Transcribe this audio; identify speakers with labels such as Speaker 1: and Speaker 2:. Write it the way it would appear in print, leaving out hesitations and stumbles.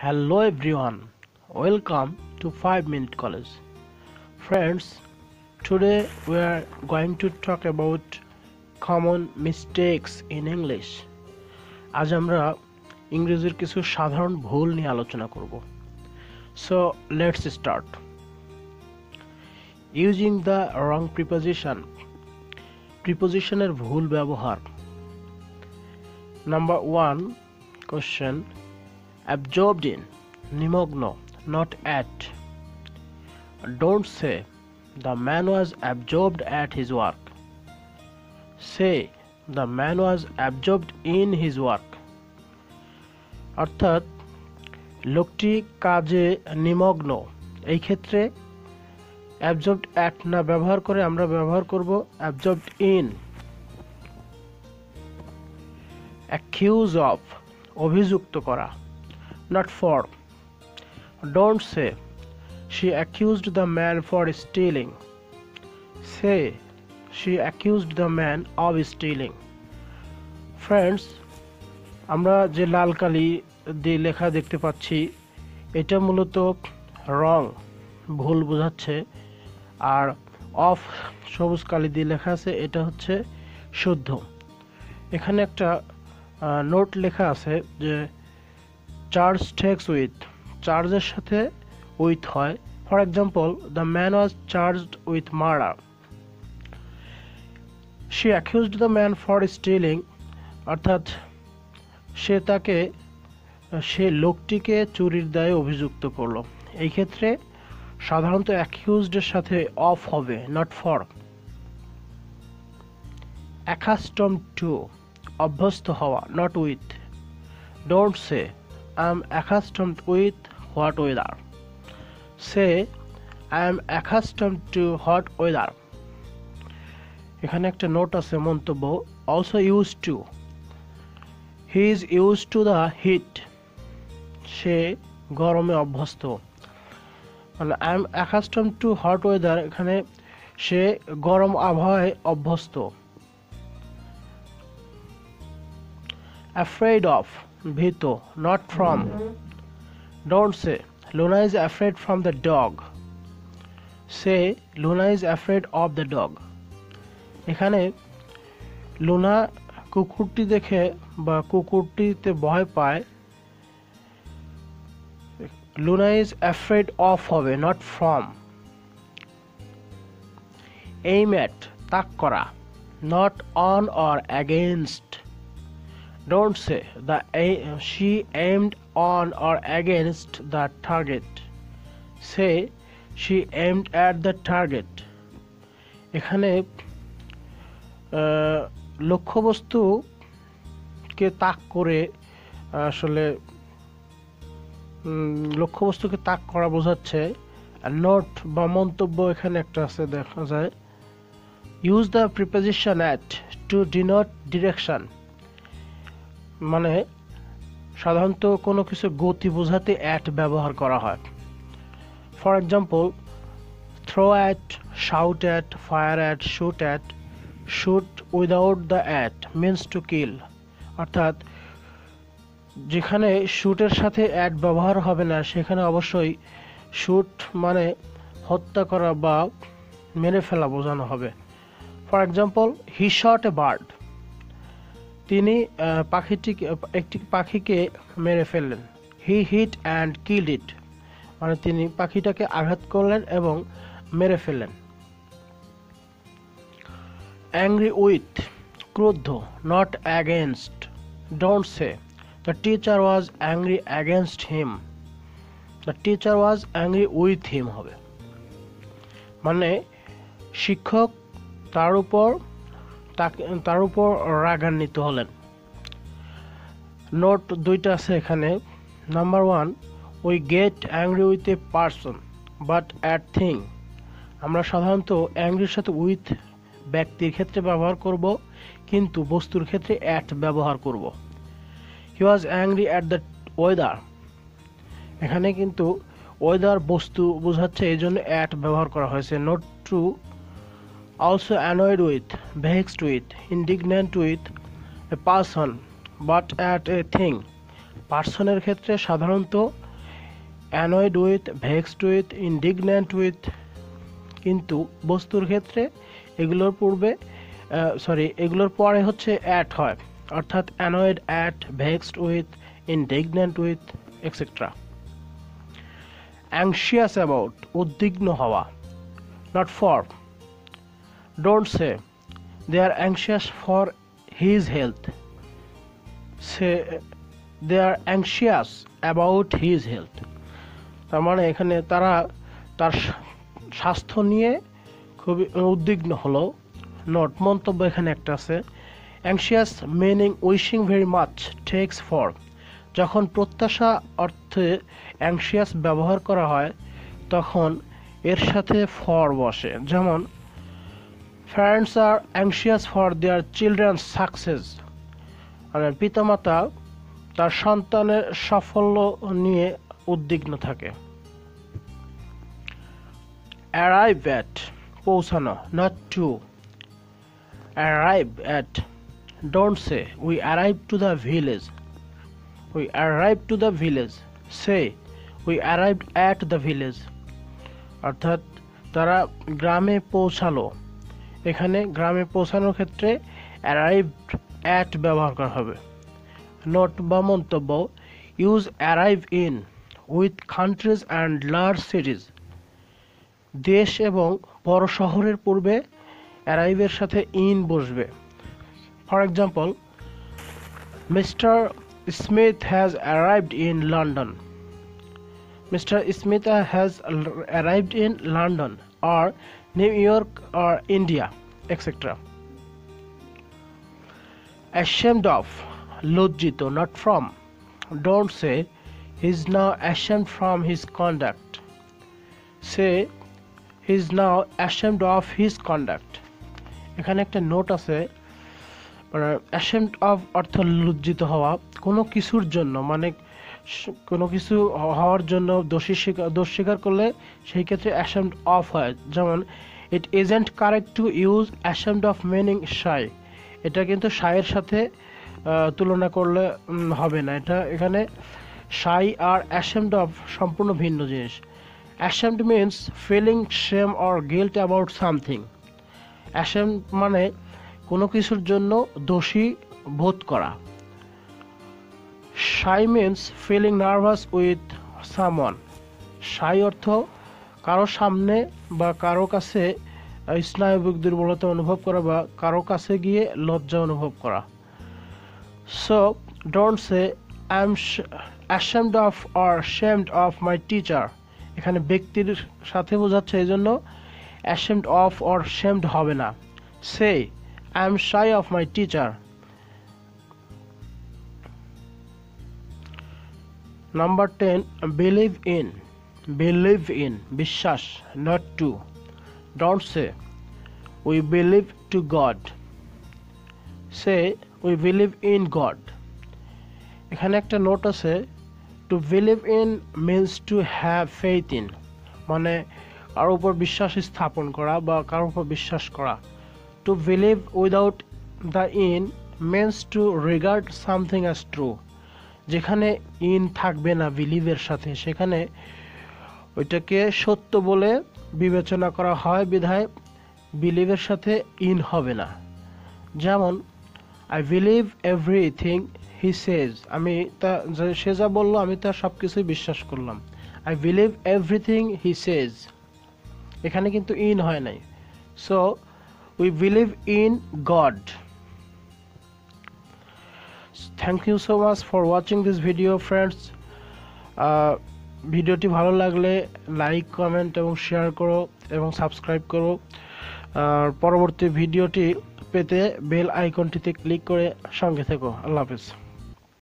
Speaker 1: Hello everyone, welcome to 5 Minute College. Friends, today we are going to talk about common mistakes in English. আজ আমরা ইংরেজির কিছু সাধারণ ভুল নিয়ে আলোচনা করব। So let's start. Using the wrong preposition. প্রিপোজিশনের ভুল ব্যবহার। Number 1 question. Absorbed in, nimogno, not at. Don't say, the man was absorbed at his work. Say, the man was absorbed in his work. অর্থাৎ লোকটি কাজে নিমগ্ন। এই ক্ষেত্রে absorbed at না ব্যবহার করে আমরা ব্যবহার করব absorbed in. Accuse of, অভিযুক্ত করা, not for. Don't say, she accused the man for stealing. Say, she accused the man of stealing. Friends, আমরা যে লাল কালি দিয়ে লেখা দেখতে পাচ্ছি এটা মূলত রং, ভুল বোঝাচ্ছে, আর অফ সবুজ কালি দিয়ে লেখা আছে এটা হচ্ছে শুদ্ধ। এখানে একটা নোট লেখা আছে যে চার্জ টেক্স উইথ, চার্জের সাথে উইথ হয়। For example, the man was charged with murder. She accused the man for stealing, অর্থাৎ সে লোকটিকে চুরির দায়ে অভিযুক্ত করলো। এই ক্ষেত্রে সাধারণত অ্যাকিউজডের সাথে অফ হবে, নট ফর। অ্যাকাস্টমড টু, অভ্যস্ত হওয়া, not with. Don't say, I am accustomed with hot weather. Say, I am accustomed to hot weather. এখানে একটা নোট আছে, মন্তব্য, also used to. He is used to the heat. সে গরমে অভ্যস্ত। মানে I am accustomed to hot weather, এখানে সে গরম আবহাওয়ায় অভ্যস্ত। Afraid of, ভীত, not from. Don't say, Luna is afraid from the dog. Say, Luna is afraid of the dog. এখানে Luna কুকুরটি দেখে বা কুকুরটিতে ভয় পায়, Luna is afraid of হবে, not from. Aim at, তাক করা, not on or against. Don't say, she aimed on or against the target. Say, she aimed at the target. এখানে লক্ষ্যবস্তুকে তাক করে, আসলে লক্ষ্যবস্তুকে তাক করা বোঝাচ্ছে। নোট বা মন্তব্য এখানে একটা আছে, দেখা যায়। Use the preposition at to denote direction. মানে সাধারণত কোনো কিছু গতি বোঝাতে অ্যাট ব্যবহার করা হয়। For example, throw at, shout at, fire at, shoot at. Shoot without the at means to kill, অর্থাৎ যেখানে শুটের সাথে অ্যাট ব্যবহার হবে না সেখানে অবশ্যই শুট মানে হত্যা করা বা মেরে ফেলা বোঝানো হবে। For example, he shot a bird, তিনি একটি পাখিকে মেরে ফেললেন। হি হিট অ্যান্ড কিলড ইট, মানে তিনি পাখিটাকে আঘাত করলেন এবং মেরে ফেললেন। অ্যাংরি উইথ, ক্রুদ্ধ, not against. Don't say, the teacher was angry against him. The teacher was angry with him হবে, মানে শিক্ষক তার উপর রাগান্বিত হলেন। নোট দুইটা আছে এখানে। Number 1, we get angry with a person but at thing. আমরা সাধারণত অ্যাংরির সাথে উইথ ব্যক্তির ক্ষেত্রে ব্যবহার করব, কিন্তু বস্তুর ক্ষেত্রে অ্যাট ব্যবহার করব। He was angry at the weather, এখানে কিন্তু ওয়েদার বস্তু বোঝাচ্ছে, এই জন্য অ্যাট ব্যবহার করা হয়েছে। Note 2, also annoyed with, vexed with, indignant with a person but at a thing. পার্সনের ক্ষেত্রে সাধারণত annoyed with, vexed with, indignant with. কিন্তু বস্তুর ক্ষেত্রে এগুলোর পরে হচ্ছে অ্যাট হয়, অর্থাৎ annoyed at, vexed with, indignant with etcetera. Anxious about, উদ্বিগ্ন হওয়া, not for. Don't say they are anxious for his health, say they are anxious about his health. তার মানে এখানে তারা তার স্বাস্থ্য নিয়ে খুবই উদ্বিগ্ন হলো। নট, মন্তব্য এখানে একটা আছে। Anxious meaning wishing very much, takes for. যখন প্রত্যাশা অর্থে অ্যাংশিয়াস ব্যবহার করা হয় তখন এর সাথে ফর বসে। যেমন প্যারেন্টস আর anxious for their children's success, মানে পিতামাতা তার সন্তানের সাফল্য নিয়ে উদ্বিগ্ন থাকে। অ্যারাইভ অ্যাট, পৌঁছানো, not to. Arrive at, don't say we arrive to the village, we arrive to the village. Say we arrive at the village, অর্থাৎ তারা গ্রামে পৌঁছালো। এখানে গ্রামে পৌঁছানোর ক্ষেত্রে অ্যারাইভ অ্যাট ব্যবহার করা হবে। নোট বা মন্তব্য, use arrive in with countries and large সিটিজ। দেশ এবং বড় শহরের পূর্বে অ্যারাইভের সাথে ইন বসবে। For example, mister Smith has arrived in London, mister Smith has arrived in London or New York or India, etc. Ashamed of, লজ্জিত, not from. Don't say he's now ashamed from his conduct. Say he's now ashamed of his conduct. এখানে একটা note আছে, ashamed of অর্থ লজ্জিত হওয়া কোনো কিছুর জন্য, মানে কোনো কিছু হওয়ার জন্য দোষ স্বীকার করলে সেই ক্ষেত্রে ashamed of হয়। যেমন it isn't correct to use ashamed of meaning shy, এটা কিন্তু shy এর সাথে তুলনা করলে হবে না। এটা এখানে shy আর ashamed of সম্পূর্ণ ভিন্ন জিনিস। ashamed means feeling shame or guilt about something. ashamed মানে কোনো কিছুর জন্য দোষী বোধ করা। shy means feeling nervous with someone. shy অর্থ কারো সামনে বা কারো কাছে স্নায়বিক দুর্বলতা অনুভব করা বা কারো কাছে গিয়ে লজ্জা অনুভব করা। So don't say I'm ashamed of or ashamed of my teacher. এখানে ব্যক্তির সাথে বোঝাচ্ছে, এই জন্য ashamed of or ashamed হবে না। Say I'm shy of my teacher. Number 10, believe in. Believe in, বিশ্বাস, not to. Don't say we believe to God. Say we believe in God. এখানে একটা নোট আছে, to believe in means to have faith in, মানে কারো উপর বিশ্বাস স্থাপন করা বা কারো উপর বিশ্বাস করা। To believe without the in means to regard something as true. যেখানে ইন থাকবে না বিলিভের সাথে, সেখানে ওইটাকে সত্য বলে বিবেচনা করা হয়, বিধায় বিলিভের সাথে ইন হবে না। যেমন আই বিলিভ এভরিথিং হি সেজ, আমি সে যা বললো আমি তার সব কিছুই বিশ্বাস করলাম। I believe everything he says, এখানে কিন্তু ইন হয় নাই। So we believe in God. Thank you so much for watching this video friends. ভিডিওটি ভালো লাগলে লাইক, কমেন্ট এবং শেয়ার করো এবং সাবস্ক্রাইব করো। আর পরবর্তী ভিডিওটি পেতে বেল আইকনটিতে ক্লিক করে সঙ্গে থেকো। আল্লাহ হাফেজ।